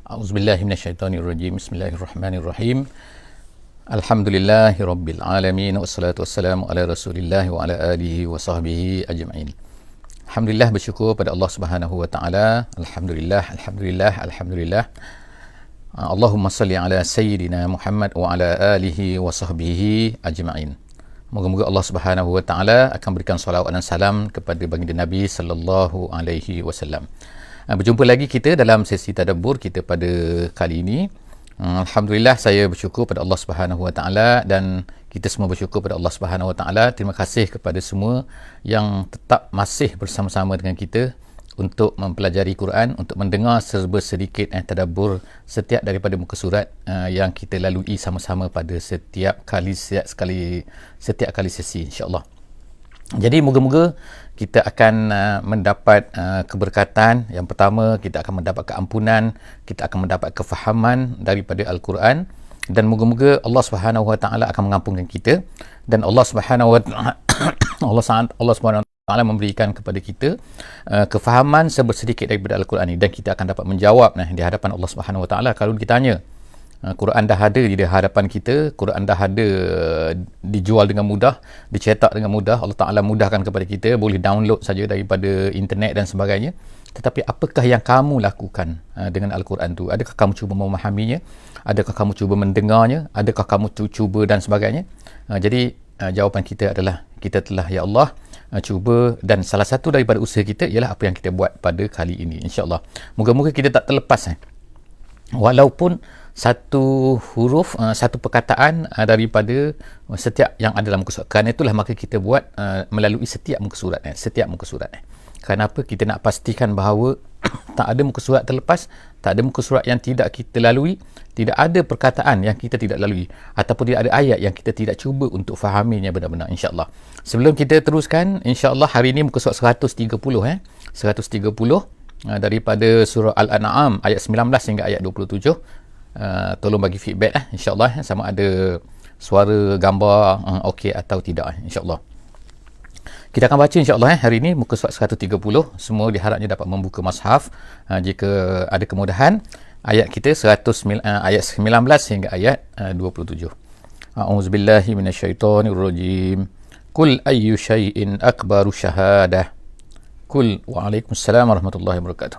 A'udzubillahi minasyaitonirrajim. Bismillahirrahmanirrahim. Alhamdulillahirabbil alamin wassalatu wassalamu ala Rasulillah wa ala alihi wa sahbihi ajma'in. Alhamdulillah, bersyukur pada Allah Subhanahu wa taala. Alhamdulillah. Allahumma salli ala sayyidina Muhammad wa ala alihi wa sahbihi ajma'in. Moga-moga Allah Subhanahu wa taala akan berikan salawat dan salam kepada baginda Nabi sallallahu alaihi wasallam. Berjumpa lagi kita dalam sesi tadabbur kita pada kali ini. Alhamdulillah, saya bersyukur pada Allah Subhanahu wa taala dan kita semua bersyukur pada Allah Subhanahu wa taala. Terima kasih kepada semua yang tetap masih bersama-sama dengan kita untuk mempelajari Quran, untuk mendengar serba sedikit tadabbur setiap daripada muka surat yang kita lalui sama-sama pada setiap kali sesi, insya-Allah. Jadi moga-moga kita akan mendapat keberkatan. Yang pertama, kita akan mendapat keampunan, kita akan mendapat kefahaman daripada Al-Quran, dan moga-moga Allah Subhanahu wa taala akan mengampunkan kita, dan Allah Subhanahu wa taala memberikan kepada kita kefahaman sedikit daripada Al-Quran ini, dan kita akan dapat menjawab di hadapan Allah Subhanahu wa taala kalau ditanya. Quran dah ada di hadapan kita, Quran dah ada dijual dengan mudah, dicetak dengan mudah. Allah Ta'ala mudahkan kepada kita, boleh download saja daripada internet dan sebagainya. Tetapi apakah yang kamu lakukan dengan Al-Quran tu? Adakah kamu cuba memahaminya? Adakah kamu cuba mendengarnya? Adakah kamu cuba dan sebagainya? Jadi jawapan kita adalah kita telah, ya Allah, cuba, dan salah satu daripada usaha kita ialah apa yang kita buat pada kali ini, insya-Allah. Moga-moga kita tak terlepas walaupun satu huruf, satu perkataan daripada setiap yang ada dalam muka surat. Kerana itulah maka kita buat melalui setiap muka surat. Kenapa? Kita nak pastikan bahawa tak ada muka surat terlepas, tak ada muka surat yang tidak kita lalui, tidak ada perkataan yang kita tidak lalui, ataupun tidak ada ayat yang kita tidak cuba untuk fahaminya benar-benar, insya-Allah. Sebelum kita teruskan, insya-Allah hari ini muka surat 130 daripada surah Al-An'am ayat 19 hingga ayat 27. Tolong bagi feedback insya-Allah, sama ada suara, gambar okey atau tidak, insya-Allah. Kita akan baca insya-Allah hari ini muka surat 130. Semua diharapnya dapat membuka mushaf jika ada kemudahan. Ayat kita ayat 19 hingga ayat 27. A'udzubillahi minasyaitonirrajim. Qul ayyu syai'in akbaru syahadah. Qul waalaikumsalam warahmatullahi wabarakatuh.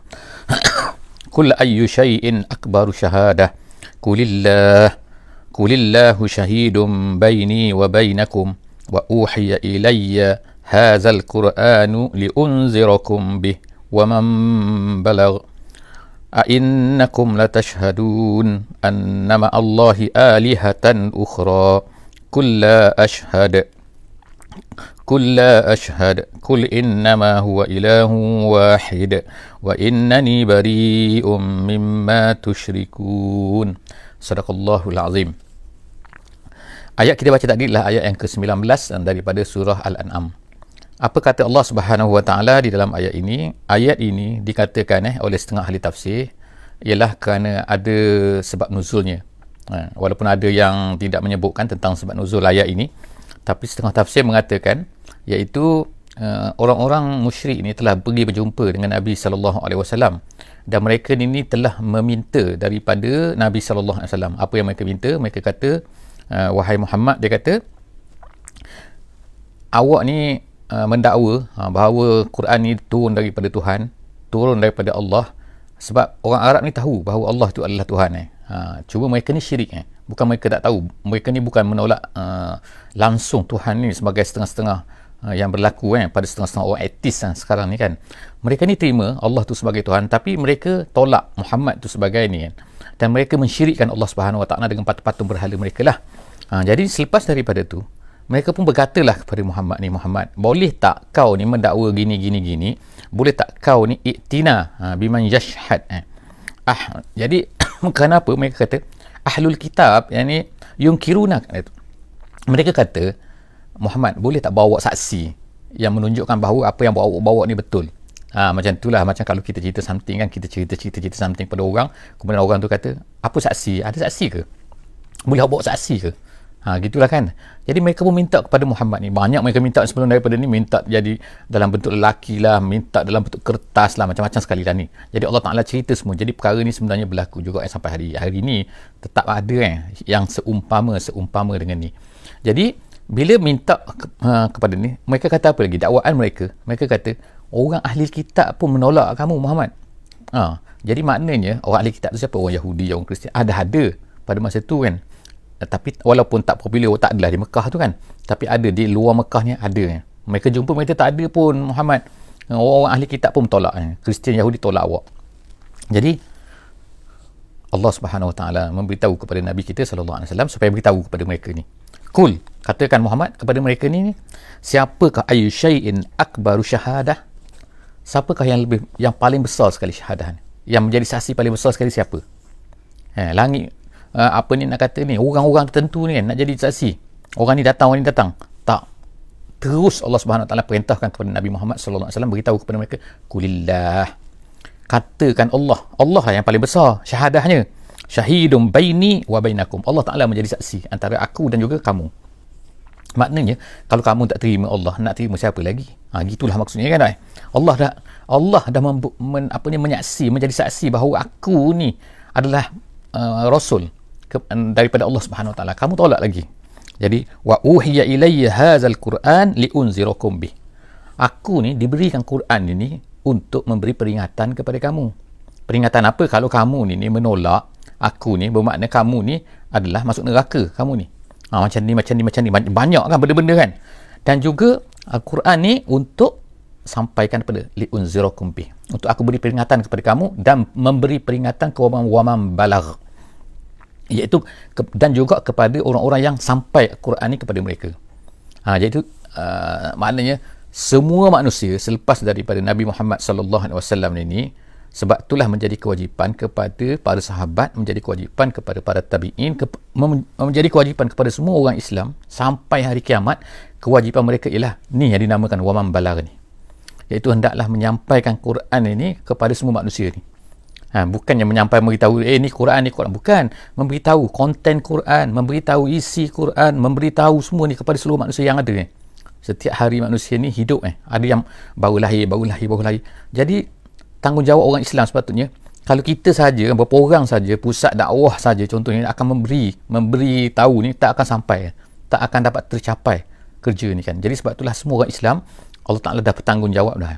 Qul ayyu syai'in akbaru syahadah. Qulillahu syahidun baini wa bainakum wa uhiya ilayya hadzal qur'anu liunzirakum bih wa man balagh a innakum latashhadun annama Allahi alihatan ukhra qul la ashhad qul innama huwa ilahun wahid wa innani bari'um mimma tusyrikun. Sadaqallahul azim. Ayat kita baca tadi adalah ayat yang ke-19 daripada surah Al-An'am. Apa kata Allah Subhanahu wa taala di dalam ayat ini? Ayat ini dikatakan oleh setengah ahli tafsir ialah kerana ada sebab nuzulnya. Walaupun ada yang tidak menyebutkan tentang sebab nuzul ayat ini, tapi setengah tafsir mengatakan iaitu orang-orang musyrik ini telah pergi berjumpa dengan Nabi sallallahu alaihi wasallam, dan mereka ini telah meminta daripada Nabi sallallahu alaihi wasallam. Apa yang mereka minta? Mereka kata, wahai Muhammad, dia kata, awak ni mendakwa bahawa Quran ni turun daripada Tuhan, turun daripada Allah, sebab orang Arab ni tahu bahawa Allah tu adalah Tuhan. Cuma mereka ni syirik. Bukan mereka tak tahu, mereka ni bukan menolak langsung Tuhan ni sebagai setengah-setengah yang berlaku pada setengah-setengah orang etis sekarang ni kan. Mereka ni terima Allah tu sebagai Tuhan, tapi mereka tolak Muhammad tu sebagai ni dan mereka mensyirikkan Allah Subhanahu wa taala dengan patung-patung berhala mereka lah. Jadi selepas daripada tu, mereka pun berkatalah kepada Muhammad ni, Muhammad, boleh tak kau ni mendakwa gini, boleh tak kau ni iktina biman yashhad. Jadi kenapa mereka kata ahlul kitab yani yunkiruna, mereka kata, Muhammad, boleh tak bawa saksi yang menunjukkan bahawa apa yang bawa ni betul. Macam itulah, macam kalau kita cerita something kan, kita cerita something pada orang, kemudian orang tu kata, apa saksi? Ada saksi ke? Boleh bawa saksi ke? Gitulah kan. Jadi mereka pun minta kepada Muhammad ni. Banyak mereka minta sebelum daripada ni, minta jadi dalam bentuk lelaki lah, minta dalam bentuk kertas lah, macam-macam sekali dah ni. Jadi Allah Ta'ala cerita semua. Jadi perkara ni sebenarnya berlaku juga sampai hari ni tetap ada yang seumpama dengan ni. Jadi bila minta kepada ni, mereka kata apa lagi? Dakwaan mereka kata orang ahli kitab pun menolak kamu Muhammad. Jadi maknanya orang ahli kitab tu siapa? Orang Yahudi, orang Kristian. Ada pada masa tu kan. Tapi walaupun tak popular, tak adalah di Mekah tu kan, tapi ada di luar Mekah ni ada. Mereka jumpa, mereka tak ada pun Muhammad. Orang ahli kitab pun tolak. Kristian, Yahudi tolak awak. Jadi Allah Subhanahu Wa Taala memberitahu kepada Nabi kita sallallahu alaihi wasallam supaya beritahu kepada mereka ni. Kul, katakan Muhammad kepada mereka ni, siapakah ayu syai'in akbaru syahadah? Siapakah yang paling besar sekali syahadah ni? Yang menjadi saksi paling besar sekali siapa? Langit apa ni nak kata ni, orang-orang tertentu ni kan nak jadi saksi, orang ni datang tak. Terus Allah Subhanahu Wa Taala perintahkan kepada Nabi Muhammad sallallahu alaihi wasallam beritahu kepada mereka, kulillah, katakan Allah yang paling besar syahadahnya, syahidum baini wa bainakum, Allah Taala menjadi saksi antara aku dan juga kamu. Maknanya kalau kamu tak terima Allah, nak terima siapa lagi? Gitulah maksudnya kan. Allah dah menyaksi, menjadi saksi bahawa aku ni adalah rasul daripada Allah Subhanahu Wa Taala. Kamu tolak lagi. Jadi wa uhiya ilayya hadzal Quran liunzirakum bih. Aku ni diberikan Quran ini untuk memberi peringatan kepada kamu. Peringatan apa? Kalau kamu ni menolak aku ni, bermakna kamu ni adalah masuk neraka kamu ni. Macam ni banyak kan benda-benda kan. Dan juga Al-Quran ni untuk sampaikan kepada liunzirakum bih, untuk aku beri peringatan kepada kamu dan memberi peringatan kepada waman balagh, iaitu dan juga kepada orang-orang yang sampai Al-Quran ni kepada mereka. Jadi maknanya semua manusia selepas daripada Nabi Muhammad sallallahu alaihi wasallam ini, sebab itulah menjadi kewajipan kepada para sahabat, menjadi kewajipan kepada para tabi'in, menjadi kewajipan kepada semua orang Islam sampai hari kiamat. Kewajipan mereka ialah ni yang dinamakan waman balagh ni, iaitu hendaklah menyampaikan Quran ini kepada semua manusia ni. Bukannya menyampaikan, memberitahu ni Quran, bukan. Memberitahu konten Quran, memberitahu isi Quran, memberitahu semua ni kepada seluruh manusia yang ada. Setiap hari manusia ni hidup ada yang baru lahir. Jadi tanggungjawab orang Islam sepatutnya, kalau kita saja, beberapa orang saja, pusat dakwah saja contohnya akan memberi tahu ni, tak akan sampai, tak akan dapat tercapai kerja ni kan. Jadi sebab itulah semua orang Islam, Allah Ta'ala dah bertanggungjawab dah.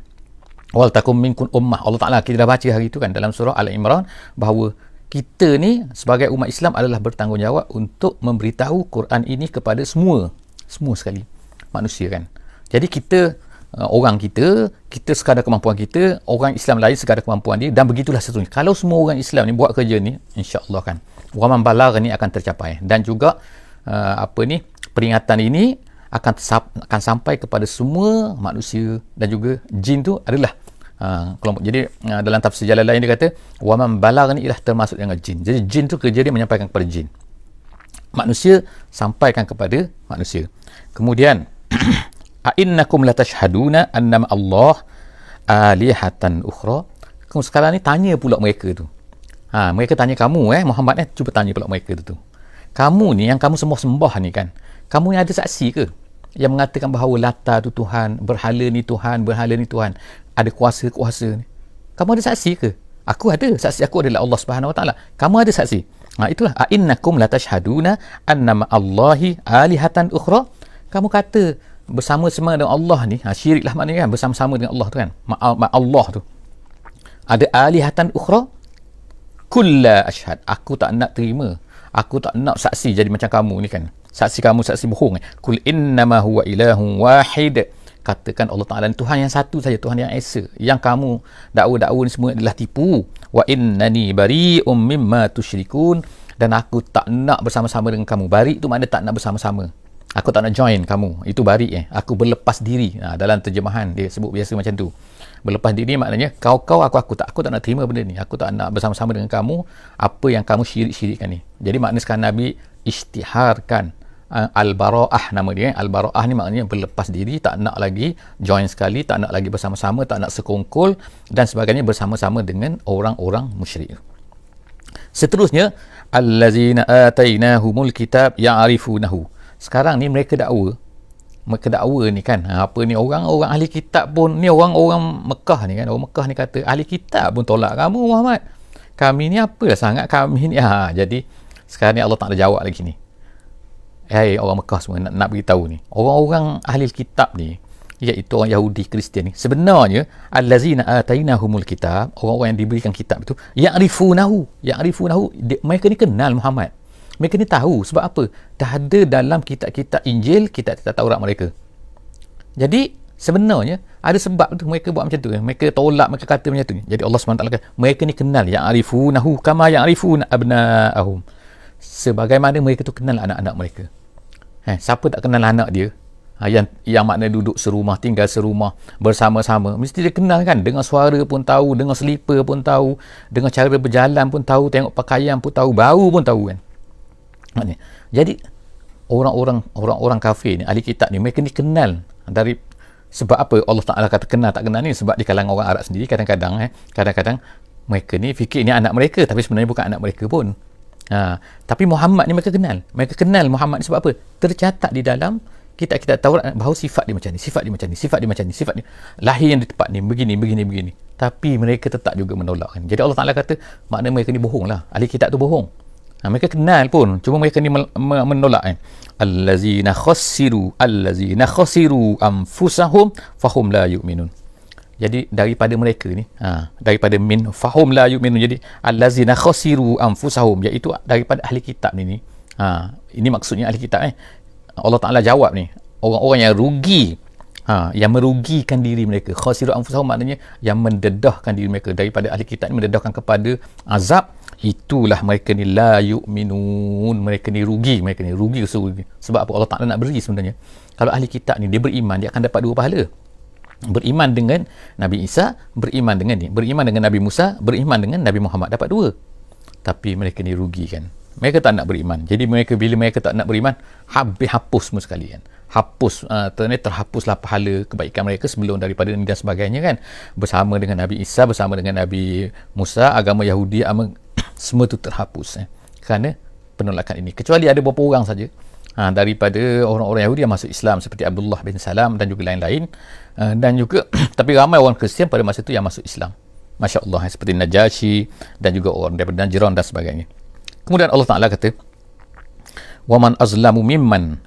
Wal takum minkum ummah, Allah Ta'ala, kita dah baca hari itu kan dalam surah Al-Imran, bahawa kita ni sebagai umat Islam adalah bertanggungjawab untuk memberitahu Quran ini kepada semua sekali manusia kan. Jadi kita kita sekadar kemampuan kita, orang Islam lain sekadar kemampuan dia, dan begitulah seterusnya. Kalau semua orang Islam ni buat kerja ni, insya-Allah kan waman balagh ni akan tercapai. Dan juga peringatan ini akan sampai kepada semua manusia, dan juga jin tu adalah kelompok. Jadi dalam tafsir Jalalain dia kata waman balagh ni ialah termasuk dengan jin. Jadi jin tu kerja dia menyampaikan kepada jin, manusia sampaikan kepada manusia. Kemudian a'innakum latashhaduna annama Allah alihatan ukhra. Kamu sekarang ni tanya pula mereka tu. Mereka tanya kamu Muhammad cuba tanya pula mereka tu. Kamu ni yang kamu sembah ni kan, kamu ni ada saksi ke yang mengatakan bahawa Lata tu Tuhan, berhala ni Tuhan, ada kuasa-kuasa ni? Kamu ada saksi ke? Aku ada. Saksi aku adalah Allah Subhanahu Wa Taala. Kamu ada saksi? Itulah a'innakum latashhaduna annama Allahi alihatan ukhra. Kamu kata bersama-sama dengan Allah ni, syiriklah maknanya kan, bersama-sama dengan Allah tu kan, Allah tu ada alihatan ukhra. Kulla ashhad, aku tak nak terima, aku tak nak saksi jadi macam kamu ni kan, saksi kamu saksi bohong. Kul innama huwa ilahun wahid, katakan Allah Ta'ala Tuhan yang satu saja, Tuhan yang esa. Yang kamu dakwa-dakwa ni semua adalah tipu. Wa innani bari'um mimma tusyrikun, dan aku tak nak bersama-sama dengan kamu. Bari' tu makna tak nak bersama-sama, aku tak nak join kamu, itu bari'. Aku berlepas diri. Dalam terjemahan dia sebut biasa macam tu. Berlepas diri maknanya kau aku tak nak terima benda ni, aku tak nak bersama-sama dengan kamu apa yang kamu syirik-syirikkan ni. Jadi makna sekarang Nabi isytiharkan al-bara'ah, nama dia. Al-bara'ah ni maknanya berlepas diri, tak nak lagi join sekali, tak nak lagi bersama-sama, tak nak sekongkol dan sebagainya bersama-sama dengan orang-orang musyrik. Seterusnya allazina atainahumul kitab ya'rifunahu, Sekarang ni mereka dakwa ni kan, apa ni, orang-orang ahli kitab pun ni, orang-orang Mekah ni kan, orang Mekah ni kata ahli kitab pun tolak kamu Muhammad, kami ni apalah sangat kami ni. Jadi sekarang ni Allah Ta'ala jawab lagi ni, orang Mekah semua nak beritahu ni, orang-orang ahli kitab ni, iaitu orang Yahudi, Kristian ni, sebenarnya allazina atainahumul kitab, orang-orang yang diberikan kitab itu, ya'rifunahu, mereka ni kenal Muhammad, mereka ni tahu. Sebab apa? Dah ada dalam kitab-kitab Injil, kitab-kitab Taurat mereka. Jadi sebenarnya ada sebab tu mereka buat macam tu, mereka tolak, mereka kata macam tu. Jadi Allah SWT kata mereka ni kenal, ya'rifunahu kama ya'rifuna abna'ahum, sebagaimana mereka tu kenal anak-anak mereka. Siapa tak kenal anak dia? Yang makna duduk serumah, tinggal serumah bersama-sama, mesti dia kenal kan, dengar suara pun tahu, dengar selipar pun tahu, dengar cara berjalan pun tahu, tengok pakaian pun tahu, bau pun tahu kan. Jadi orang-orang kafir ni, ahli kitab ni, mereka ni kenal dari, sebab apa Allah Ta'ala kata kenal tak kenal ni? Sebab di kalangan orang Arab sendiri kadang-kadang mereka ni fikir ni anak mereka, tapi sebenarnya bukan anak mereka pun. Tapi Muhammad ni mereka kenal Muhammad ni sebab apa? Tercatat di dalam kitab-kitab Taurat bahawa sifat dia macam ni, sifat dia macam ni, lahir yang di tempat ni begini. Tapi mereka tetap juga menolak kan. Jadi Allah Ta'ala kata makna mereka ni bohong lah, ahli kitab tu bohong. Mereka kenal pun, cuma mereka ni menolak kan. Allazina khasiru anfusahum fahum la yu'minun. Jadi daripada mereka ni, daripada min fahum la yu'minun, jadi allazina khasiru anfusahum, iaitu daripada ahli kitab ni. Ini maksudnya ahli kitab Allah Ta'ala jawab ni, orang-orang yang rugi, yang merugikan diri mereka. Khasiru anfusahum maknanya yang mendedahkan diri mereka daripada ahli kitab ni, mendedahkan kepada azab. Itulah mereka ni la yu'minun, mereka ni rugi sebab apa? Allah Ta'ala nak beri sebenarnya, kalau ahli kitab ni dia beriman, dia akan dapat 2 pahala. Beriman dengan Nabi Isa, beriman dengan Nabi Musa, beriman dengan Nabi Muhammad, dapat 2. Tapi mereka ni rugi kan, mereka tak nak beriman. Jadi bila mereka tak nak beriman, hapus semua sekali kan, terhapuslah pahala kebaikan mereka sebelum daripada ini dan sebagainya kan, bersama dengan Nabi Isa, bersama dengan Nabi Musa, agama Yahudi, semua tu terhapus kerana penolakan ini. Kecuali ada beberapa orang saja daripada orang-orang Yahudi yang masuk Islam, seperti Abdullah bin Salam dan juga lain-lain, dan juga tapi ramai orang Kristian pada masa itu yang masuk Islam, Masya Allah, seperti Najasyi dan juga orang daripada Najran dan sebagainya. Kemudian Allah Ta'ala kata waman azlamu mimman,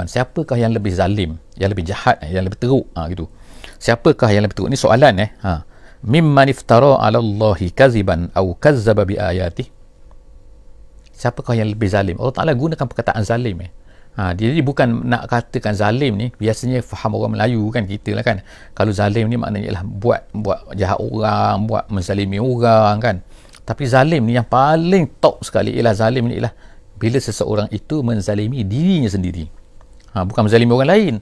siapakah yang lebih zalim, yang lebih jahat, yang lebih teruk, gitu. Siapakah yang lebih teruk? Ini soalan mimman iftara 'ala Allahi kaziban aw kazzaba bi ayatihi. Siapakah yang lebih zalim? Allah Ta'ala gunakan perkataan zalim. Jadi bukan nak katakan zalim ni, biasanya faham orang Melayu kan, kita lah kan, kalau zalim ni maknanya ialah buat jahat orang, buat menzalimi orang kan. Tapi zalim ni yang paling top sekali ialah, zalim ni ialah bila seseorang itu menzalimi dirinya sendiri, bukan menzalimi orang lain,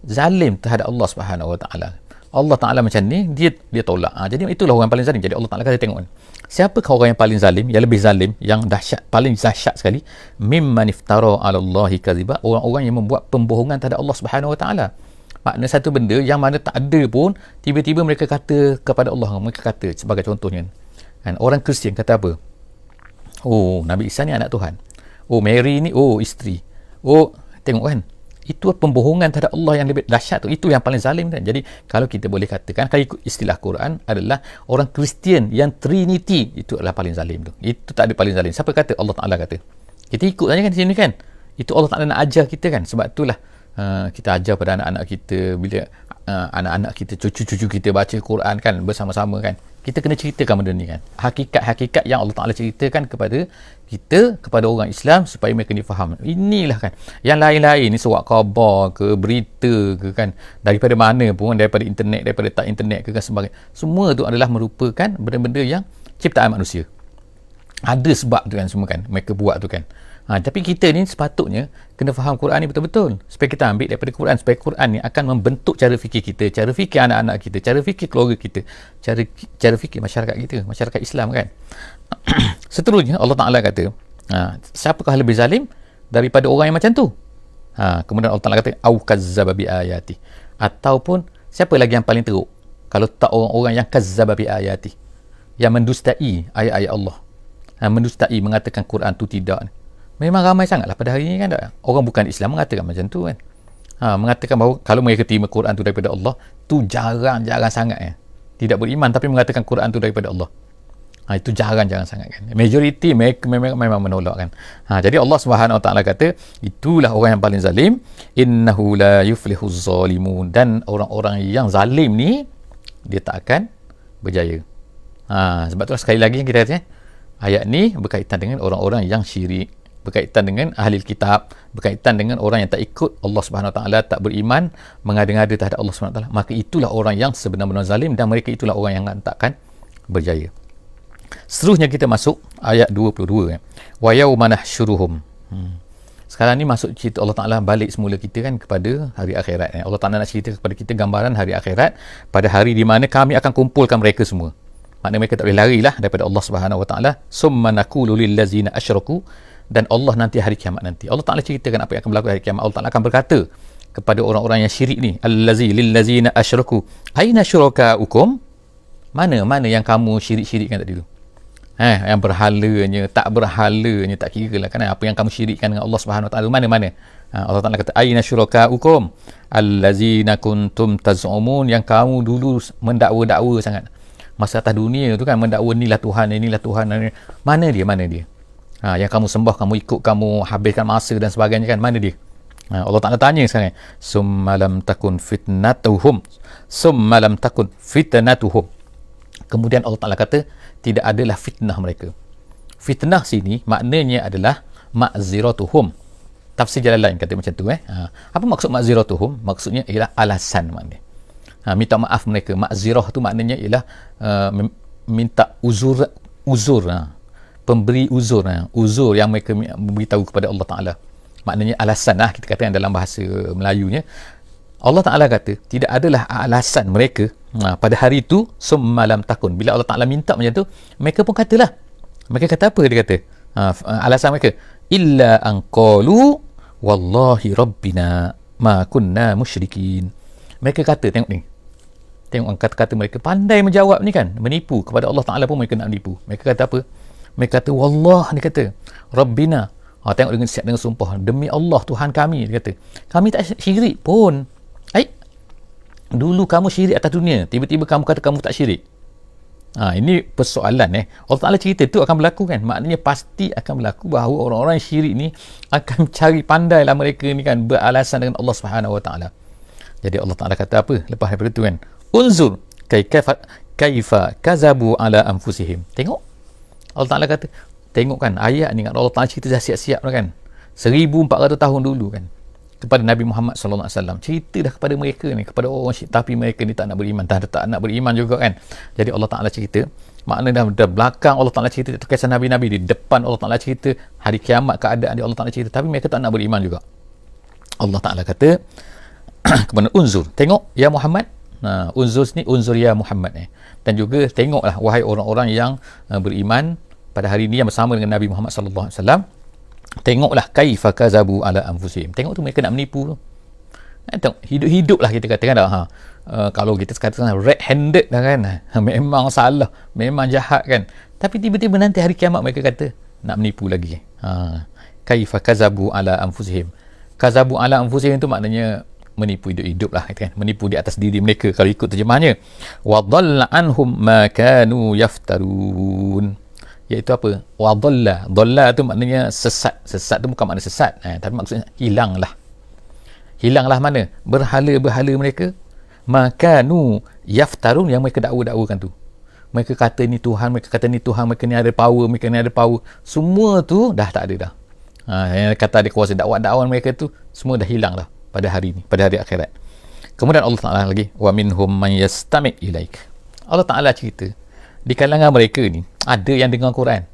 zalim terhadap Allah Subhanahu Wa Ta'ala. Allah Ta'ala macam ni, dia tolak. Jadi itulah orang yang paling zalim. Jadi Allah Ta'ala kata, tengok siapakah orang yang paling zalim, yang lebih zalim, yang dahsyat, paling dahsyat sekali, mimman iftara 'ala Allahi kaziba, orang-orang yang membuat pembohongan terhadap Allah Subhanahu Wa Ta'ala. Makna satu benda yang mana tak ada pun, tiba-tiba mereka kata kepada Allah. Mereka kata, sebagai contohnya kan, orang Kristian kata apa? Nabi Isa ni anak Tuhan, Mary ni isteri, tengok kan, itu pembohongan terhadap Allah yang lebih dahsyat tu. Itu yang paling zalim kan. Jadi kalau kita boleh katakan, kalau ikut istilah Quran, adalah orang Kristian yang Trinity itu adalah paling zalim tu. Itu tak ada paling zalim. Siapa kata? Allah Ta'ala kata. Kita ikut saja kan di sini kan. Itu Allah Ta'ala nak ajar kita kan. Sebab itulah kita ajar pada anak-anak kita, bila anak-anak kita, cucu-cucu kita baca Quran kan bersama-sama kan, kita kena ceritakan benda ni kan, hakikat-hakikat yang Allah Ta'ala ceritakan kepada kita, kepada orang Islam, supaya mereka ni faham. Inilah kan, yang lain-lain ni surat khabar ke, berita ke kan, daripada mana pun, daripada internet, daripada tak internet ke kan, sebagainya, semua tu adalah merupakan benda-benda yang ciptaan manusia. Ada sebab tu kan semua kan, mereka buat tu kan. Tapi kita ni sepatutnya kena faham Quran ni betul-betul, supaya kita ambil daripada Quran, supaya Quran ni akan membentuk cara fikir kita, cara fikir anak-anak kita, cara fikir keluarga kita, cara fikir masyarakat kita, masyarakat Islam kan. Seterusnya Allah Ta'ala kata, siapakah lebih zalim daripada orang yang macam tu? Kemudian Allah Ta'ala kata, au kazzaba bi ayati, ataupun siapa lagi yang paling teruk kalau tak orang-orang yang kazzaba bi ayati, yang mendustai ayat-ayat Allah, mendustai, mengatakan Quran tu tidak, Memang ramai sangatlah pada hari ini kan tak? Orang bukan Islam mengatakan macam tu kan. Mengatakan bahawa kalau mereka terima Quran tu daripada Allah, tu jarang-jarang sangat tidak beriman tapi mengatakan Quran tu daripada Allah. Itu jarang-jarang sangat kan. Majoriti mereka memang menolak kan. Jadi Allah Subhanahu Wa Taala kata, itulah orang yang paling zalim, innahu la yuflihuz zalimun, dan orang-orang yang zalim ni dia tak akan berjaya. Sebab tu sekali lagi kita kata ayat ni berkaitan dengan orang-orang yang syirik, berkaitan dengan ahli kitab, berkaitan dengan orang yang tak ikut Allah Subhanahu Wa Taala, tak beriman, mengada-ngada terhadap Allah Subhanahu Wa Taala, maka itulah orang yang sebenar-benar zalim dan mereka itulah orang yang takkan berjaya. Seterusnya kita masuk ayat 22 wa yauma nahsyuruhum. Sekarang ni masuk cerita Allah Taala balik semula kita kan kepada hari akhirat. Allah Taala nak cerita kepada kita gambaran hari akhirat, pada hari di mana kami akan kumpulkan mereka semua. Maknanya mereka tak boleh larilah daripada Allah Subhanahu Wa Taala. Summa naqulu lil ladzina asyraku, dan Allah nanti hari kiamat nanti, Allah Taala ceritakan apa yang akan berlaku hari kiamat. Allah Taala akan berkata kepada orang-orang yang syirik ni, allazi lil ladzina asyraku aina syurakaukum, mana yang kamu syirik-syirikkan tadi tu. Yang berhalanya, tak berhalanya, tak kira lah kan, apa yang kamu syirikkan dengan Allah Subhanahu Wa Taala, mana Allah Taala kata aina syurakaukum allazina kuntum tazumun, yang kamu dulu mendakwa-dakwa sangat masa atas dunia tu kan, mendakwa inilah Tuhan, mana dia yang kamu sembah, kamu ikut, kamu habiskan masa dan sebagainya kan, mana dia? Allah Ta'ala tanya sekarang, summa lam takun fitnatuhum, kemudian Allah Ta'ala kata tidak adalah fitnah mereka. Fitnah sini maknanya adalah ma'ziratuhum. Tafsir Jalalain kata macam tu Apa maksud ma'ziratuhum? Maksudnya ialah alasan maknanya. Minta maaf mereka. Ma'zirah tu maknanya ialah minta uzur, pemberi uzur, uzur yang mereka beritahu kepada Allah Ta'ala. Maknanya alasan kita katakan dalam bahasa Melayunya. Allah Ta'ala kata tidak adalah alasan mereka pada hari itu summa lam takun. Bila Allah Ta'ala minta macam tu, mereka pun katalah. Mereka kata apa? Dia kata alasan mereka, illa an qalu wallahi rabbina ma kunna musyrikin. Mereka kata, tengok kata-kata mereka, pandai menjawab ni kan, menipu kepada Allah Ta'ala pun mereka nak menipu. Mereka kata apa? Mereka kata wallah, dia kata rabbina, tengok dengan sumpah, demi Allah Tuhan kami, dia kata kami tak syirik pun. Dulu kamu syirik atas dunia, tiba-tiba kamu kata kamu tak syirik. Ini persoalan Allah Ta'ala cerita tu akan berlaku kan, maknanya pasti akan berlaku bahawa orang-orang syirik ni akan cari pandailah mereka ni kan, beralasan dengan Allah Subhanahu Wa Ta'ala. Jadi Allah Ta'ala kata apa lepas daripada tu kan, unzur kaifa kazabu ala anfusihim. Tengok Allah Ta'ala kata, tengok kan ayat ni kan, Allah Ta'ala cerita dah siap-siap kan, 1400 tahun dulu kan, kepada Nabi Muhammad SAW, cerita dah kepada mereka ni, kepada orang syirik, tapi mereka ni tak nak beriman, tak nak beriman juga kan. Jadi Allah Ta'ala cerita, maknanya dah belakang Allah Ta'ala cerita kisah Nabi-Nabi, di depan Allah Ta'ala cerita hari kiamat, keadaan dia Allah Ta'ala cerita, tapi mereka tak nak beriman juga. Allah Ta'ala kata kepada unzur, tengok ya Muhammad. Unzur ni unzur ya Muhammad dan juga tengoklah wahai orang-orang yang beriman pada hari ini yang bersama dengan Nabi Muhammad SAW. Tengoklah kaifa kazabu ala anfusihim. Tengok tu mereka nak menipu tu. Tengok hidup-hidup lah kita katakan dah. Kalau kita katakan red handed dah kan, memang salah, memang jahat kan, tapi tiba-tiba nanti hari kiamat mereka kata nak menipu lagi. Kaifa kazabu ala anfusihim. Kazabu ala anfusihim tu maknanya menipu hidup-hidup lah kan, menipu di atas diri mereka kalau ikut terjemahnya. Wa dhalla anhum ma kanu yaftarun, iaitu apa? Wa dhalla tu maknanya sesat tu bukan makna sesat, tapi maksudnya hilanglah mana? Berhala-berhala mereka, makanu yaftarun, yang mereka dakwa-dakwakan tu. Mereka kata ni Tuhan, mereka ni ada power, semua tu dah tak ada dah. Yang kata ada kuasa, dakwaan mereka tu semua dah hilang dah pada hari ni, pada hari akhirat. Kemudian Allah Ta'ala lagi, wa minhum man yastami' ilaik. Allah Ta'ala cerita di kalangan mereka ni ada yang dengar Quran.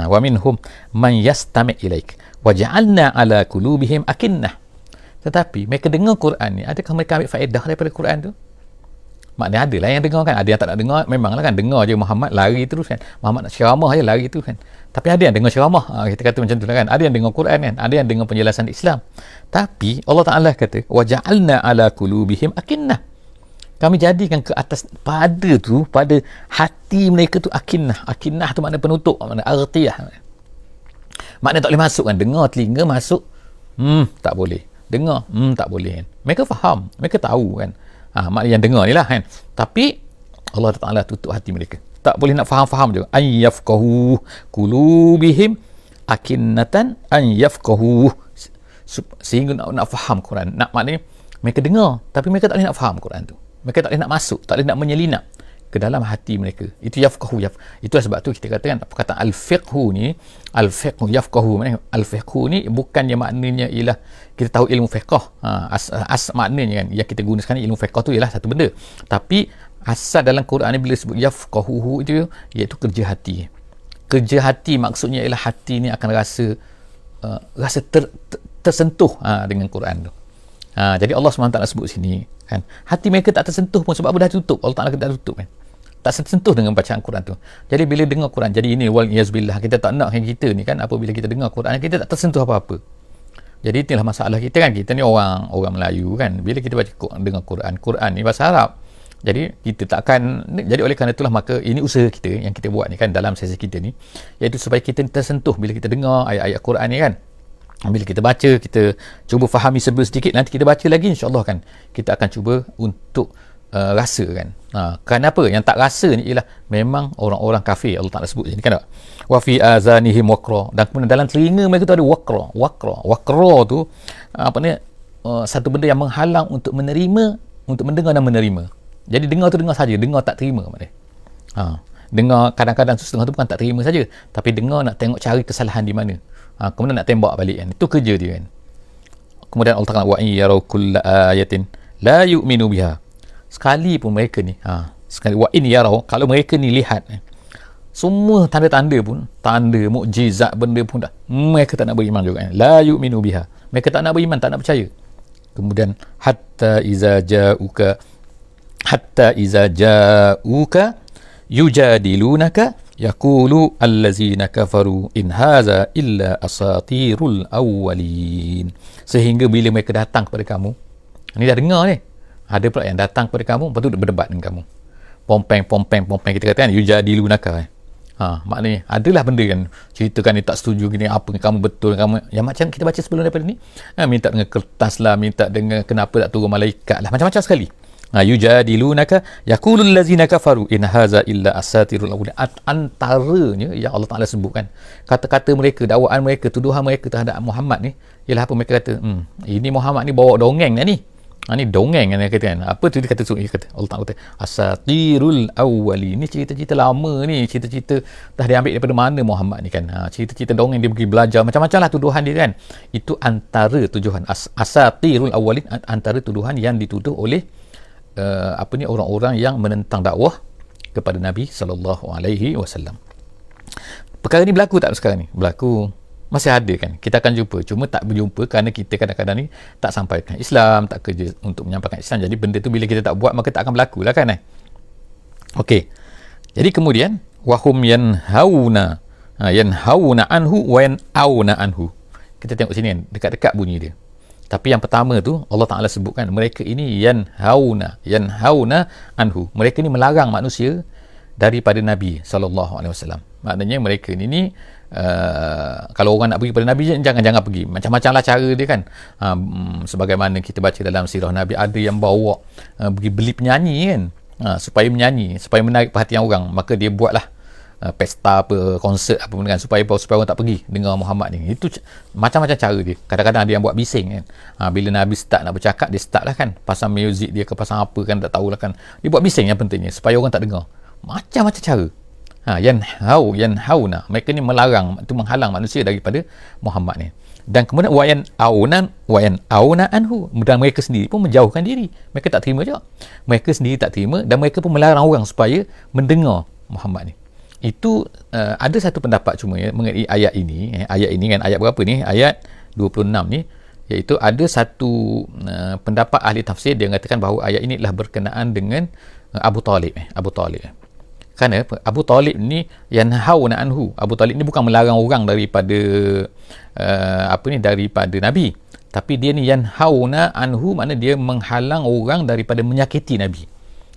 Wa minhum man yastami' ilaik wa ja'alna ala qulubihim akinnah. Tetapi mereka dengar Quran ni, adakah mereka ambil faedah daripada Quran tu? Maknanya ada lah yang dengar kan, ada yang tak nak dengar. Memanglah kan, dengar je Muhammad lari terus kan, Muhammad nak ceramah je lari tu kan. Tapi ada yang dengar ceramah, kita kata macam tu lah kan, ada yang dengar Quran kan, ada yang dengar penjelasan Islam. Tapi Allah Ta'ala kata wa ja'alna ala qulubihim akinnah, kami jadikan ke atas pada hati mereka tu akinnah tu makna penutup, makna artiyah, Maknanya tak boleh masuk kan. Dengar telinga masuk, tak boleh. Dengar, tak boleh kan. Mereka faham, mereka tahu kan. Maknanya yang dengar ni lah kan. Tapi Allah Ta'ala tutup hati mereka. Tak boleh nak faham-faham juga. An yafqahu qulubihim akinnatan an yafqahu, sehingga nak faham Quran. Nak maknanya mereka dengar tapi mereka tak boleh nak faham Quran tu. Mereka tak boleh nak masuk, tak boleh nak menyelinap ke dalam hati mereka. Itu yafqahu. Itu sebab tu kita katakan perkataan al-fiqhu ni, al-fiqhu yafqahu, maknanya al-fiqhu ni bukannya maknanya ialah kita tahu ilmu fiqh. Maknanya kan yang kita guna sekarang ilmu fiqh tu ialah satu benda. Tapi asal dalam Quran ni bila sebut yafqahu itu iaitu kerja hati. Kerja hati maksudnya ialah hati ni akan rasa tersentuh dengan Quran tu. Jadi Allah SWT sebut sini kan, hati mereka tak tersentuh pun sebab apa dah tutup. Allah Ta'ala tak tutup kan, tak tersentuh dengan bacaan Quran tu. Jadi bila dengar Quran, jadi ini wal yazbillah, kita tak nak kita ni kan, apabila kita dengar Quran kita tak tersentuh apa-apa. Jadi itulah masalah kita kan. Kita ni orang Melayu kan, bila kita dengar Quran ni bahasa Arab, jadi kita takkan, jadi oleh kerana itulah maka ini usaha kita yang kita buat ni kan dalam sesi kita ni, iaitu supaya kita tersentuh bila kita dengar ayat-ayat Quran ni kan. Bila kita baca, kita cuba fahami sedikit, nanti kita baca lagi, insyaAllah kan kita akan cuba untuk rasa kan. Kenapa yang tak rasa ni ialah memang orang-orang kafir. Allah Ta'ala sebut sini kan, wa fi azanihim waqra, dan kemudian dalam telinga mereka tu ada waqra tu apa ni, satu benda yang menghalang untuk menerima, untuk mendengar dan menerima. Jadi dengar tu dengar saja, dengar tak terima maknanya. Dengar kadang-kadang setengah tu bukan tak terima saja, tapi dengar nak tengok cari kesalahan di mana. Kemudian nak tembak balik kan. Itu kerja dia kan. Kemudian Allah Ta'ala wa in yarau kulla ayatin la yu'minu biha. Sekali pun mereka ni sekali wa in yarau, kalau mereka ni lihat semua tanda-tanda pun, tanda mukjizat benda pun dah, mereka tak nak beriman juga kan. La yu'minu biha. Mereka tak nak beriman, tak nak percaya. Kemudian hatta iza ja'uka yujadilunaka yaqulu allazina kafaru in haza illa asatirul awwalin. Sehingga bila mereka datang kepada kamu, ni dah dengar ni, ada pula yang datang kepada kamu, lepas tu berdebat dengan kamu, pompeng kita katakan yujadilunaka maknanya adalah benda kan, ceritakan ni tak setuju gini, apa kamu betul, kamu yang macam kita baca sebelum daripada ni, minta dengan kertas lah, minta dengan kenapa tak turun malaikat lah, macam-macam sekali. Yujadilunaka yaqulul ladzina kafaru in haza illa asatirul awwalin. Antaranya yang Allah Ta'ala sebutkan kata-kata mereka, dakwaan mereka, tuduhan mereka terhadap Muhammad ni ialah apa mereka kata, ini Muhammad ni bawa dongeng ni. Ni dongeng kan dia kata kan. Apa tu dia kata, Allah Ta'ala kata asatirul awwalin. Ni cerita-cerita lama ni, cerita-cerita dah diambil daripada mana Muhammad ni kan. Cerita-cerita dongeng, dia pergi belajar macam-macam lah tuduhan dia kan. Itu antara tuduhan asatirul awwalin, antara tuduhan yang dituduh oleh orang-orang yang menentang dakwah kepada Nabi SAW. Perkara ni berlaku tak sekarang ni? Berlaku. Masih ada kan? Kita akan jumpa. Cuma tak berjumpa kerana kita kadang-kadang ni tak sampaikan Islam, tak kerja untuk menyampaikan Islam. Jadi benda tu bila kita tak buat, maka tak akan berlaku lah kan. Okey. Jadi kemudian wahum yanhauna anhu wa yanauna anhu. Kita tengok sini kan, dekat-dekat bunyi dia. Tapi yang pertama tu Allah Ta'ala sebutkan mereka ini yanhauna anhu. Mereka ni melarang manusia daripada Nabi SAW. Maknanya mereka ni kalau orang nak pergi kepada Nabi, jangan pergi. Macam-macam lah cara dia kan. Sebagaimana kita baca dalam sirah Nabi, ada yang bawa pergi beli penyanyi kan, supaya menyanyi, supaya menarik perhatian orang. Maka dia buatlah pesta apa, konsert apa kan, supaya orang tak pergi dengar Muhammad ni. Itu macam-macam cara dia. Kadang-kadang ada yang buat bising kan. Bila Nabi start nak bercakap, dia start lah kan, pasang muzik dia ke pasang apa kan, tak tahulah kan. Dia buat bising yang pentingnya supaya orang tak dengar. Macam-macam cara. Yanhauna, mereka ni melarang, itu menghalang manusia daripada Muhammad ni. Dan kemudian wayan auna anhu, dan mereka sendiri pun menjauhkan diri. Mereka tak terima juga. Mereka sendiri tak terima, dan mereka pun melarang orang supaya mendengar Muhammad ni. Itu ada satu pendapat cuma mengenai ayat ini. Ayat ini kan, ayat berapa ni? Ayat 26 ni, iaitu ada satu pendapat ahli tafsir, dia mengatakan bahawa ayat ini adalah berkenaan dengan Abu Talib. Kerana Abu Talib ni yanhauna anhu. Abu Talib ni bukan melarang orang daripada daripada Nabi, tapi dia ni yanhauna anhu, makna dia menghalang orang daripada menyakiti Nabi.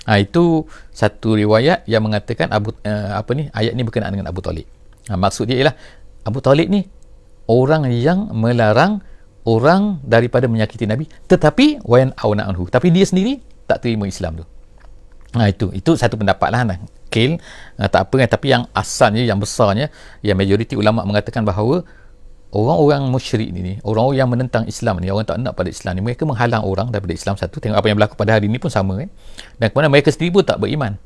Itu satu riwayat yang mengatakan ayat ni berkenaan dengan Abu Talib. Maksud dia ialah Abu Talib ni orang yang melarang orang daripada menyakiti Nabi, tetapi wayan auna anhu, tapi dia sendiri tak terima Islam tu. Itu satu pendapat lah, tak apa kan. Tapi yang asalnya, yang besarnya, yang majoriti ulama mengatakan bahawa orang-orang musyrik ni, orang-orang yang menentang Islam ni, orang tak nak pada Islam ni, mereka menghalang orang daripada Islam. Satu, tengok apa yang berlaku pada hari ni pun sama kan. Dan kemudian mereka sendiri pun tak beriman.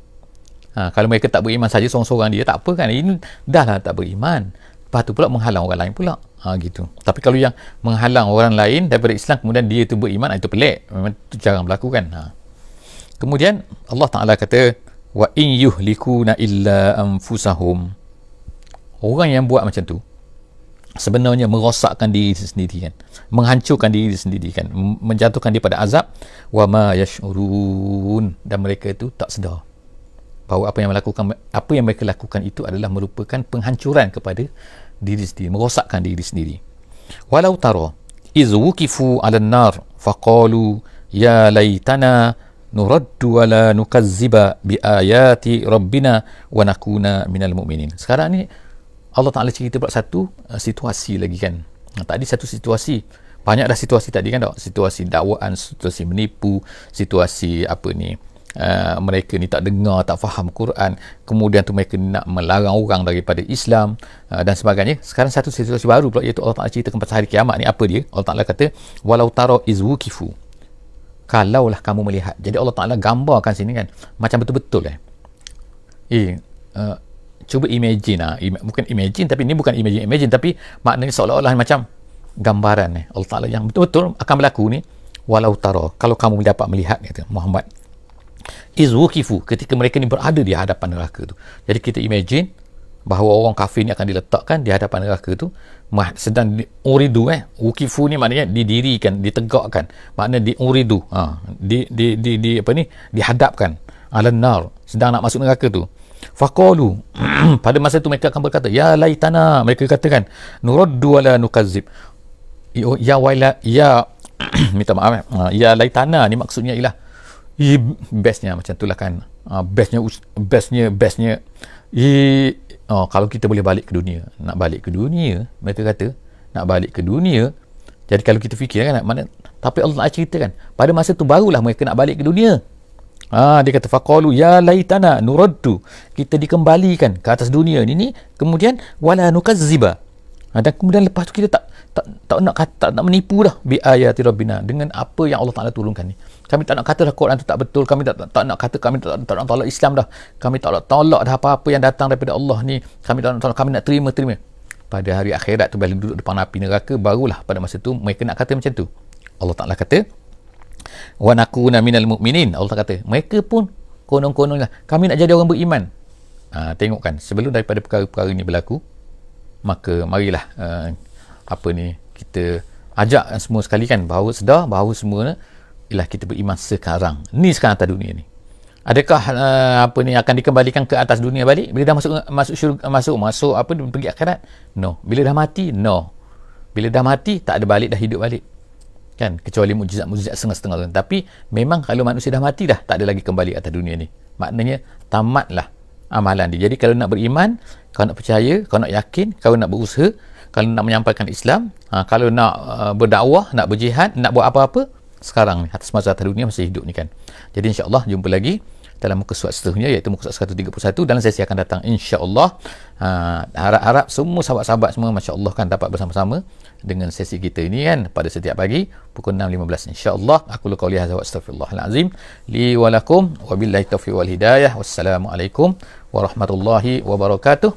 Kalau mereka tak beriman saja seorang-seorang dia, tak apa kan, ini dah lah tak beriman, lepas tu pula menghalang orang lain pula. Gitu. Tapi kalau yang menghalang orang lain daripada Islam kemudian dia tu beriman, itu pelik, memang itu jarang berlaku kan. Kemudian Allah Ta'ala kata, wa in yuhlikuna illa anfusahum, orang yang buat macam tu sebenarnya merosakkan diri sendiri kan, menghancurkan diri sendiri kan, menjatuhkan dia pada azab. Wa ma yash'urun, dan mereka itu tak sedar bahawa apa yang mereka lakukan itu adalah merupakan penghancuran kepada diri sendiri, merosakkan diri sendiri. Walau tara iz wukifu 'alan nar faqalu ya laitana nuraddu wa la nukazziba bi ayati rabbina wa nakuna minal mu'minin. Sekarang ni Allah Ta'ala cerita pula satu situasi lagi kan. Tadi satu situasi, banyak dah situasi tadi kan, situasi dakwaan, situasi menipu, situasi mereka ni tak dengar, tak faham Quran, kemudian tu mereka nak melarang orang daripada Islam dan sebagainya. Sekarang satu situasi baru pula, iaitu Allah Ta'ala ceritakan pasal hari kiamat ni. Apa dia? Allah Ta'ala kata walau tara iz wukifu, kalaulah kamu melihat. Jadi Allah Ta'ala gambarkan sini kan, macam betul-betul cuba imagine bukan imagine, tapi ni bukan imagine, tapi maknanya seolah-olah macam gambaran Allah Ta'ala yang betul-betul akan berlaku ni. Walau tara, kalau kamu dapat melihat, kata Muhammad, iz wukifu, ketika mereka ni berada di hadapan neraka tu. Jadi kita imagine bahawa orang kafir ni akan diletakkan di hadapan neraka tu, sedang uridu wukifu ni maknanya didirikan, ditegakkan, maknanya di uridu, dihadapkan, alan nar, sedang nak masuk neraka tu. Faqalu, pada masa tu mereka akan berkata, ya laitana, mereka katakan, nuraddu wala nukazzib, minta maaf, ya laitana ni maksudnya ialah bestnya macam itulah kan, bestnya kalau kita boleh balik ke dunia, nak balik ke dunia, mereka kata nak balik ke dunia. Jadi kalau kita fikir kan, mana, tapi Allah ceritakan pada masa tu barulah mereka nak balik ke dunia. Dia kata faqalu ya laitana nuraddu, kita dikembalikan ke atas dunia ni, kemudian wala nukazziba, dan kemudian lepas tu kita tak nak menipu dah bi ayati rabbina, dengan apa yang Allah Ta'ala turunkan ni. Kami tak nak kata dah Quran tu tak betul, kami tak nak kata, kami tak nak tolak Islam dah, kami tak nak tolak dah apa-apa yang datang daripada Allah ni, kami tak nak tolak, kami nak terima. Pada hari akhirat tu, bila duduk depan api neraka, barulah pada masa tu mereka nak kata macam tu. Allah Ta'ala kata wa nakuna minal mu'minin, Allah kata mereka pun konon-kononlah kami nak jadi orang beriman. Tengok kan, sebelum daripada perkara-perkara ni berlaku, maka marilah kita ajak semua sekali kan, bahawa sedar bahawa semua ialah kita beriman sekarang ni, sekarang atas dunia ni. Adakah akan dikembalikan ke atas dunia balik bila dah masuk syurga, masuk pergi akhirat? No. Bila dah mati? No. Bila dah mati tak ada balik, dah hidup balik kan, kecuali mukjizat setengah-setengah. Tapi memang kalau manusia dah mati dah tak ada lagi kembali atas dunia ni, maknanya tamatlah amalan dia. Jadi kalau nak beriman, kalau nak percaya, kalau nak yakin, kalau nak berusaha, kalau nak menyampaikan Islam, kalau nak berdakwah, nak berjihad, nak buat apa-apa sekarang ni, atas masa atas dunia masih hidup ni kan. Jadi insya-Allah jumpa lagi dalam muka surat seterusnya, iaitu muka surat 131 dalam sesi akan datang insya-Allah. Harap-harap semua sahabat-sahabat semua masya-Allah kan dapat bersama-sama dengan sesi kita ini kan pada setiap pagi pukul 6.15 insya-Allah. Aku qauli hadza wa astaghfirullahal azim li wa lakum wa billahi taufiq wal hidayah. Wassalamualaikum warahmatullahi wabarakatuh.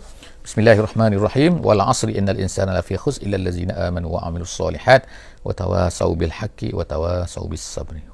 Bismillahirrahmanirrahim. Wal 'asri innal insana lafi khusr illa allazina amanu wa 'amilus solihat wa tawassaw bil haqqi wa tawassaw bis sabri.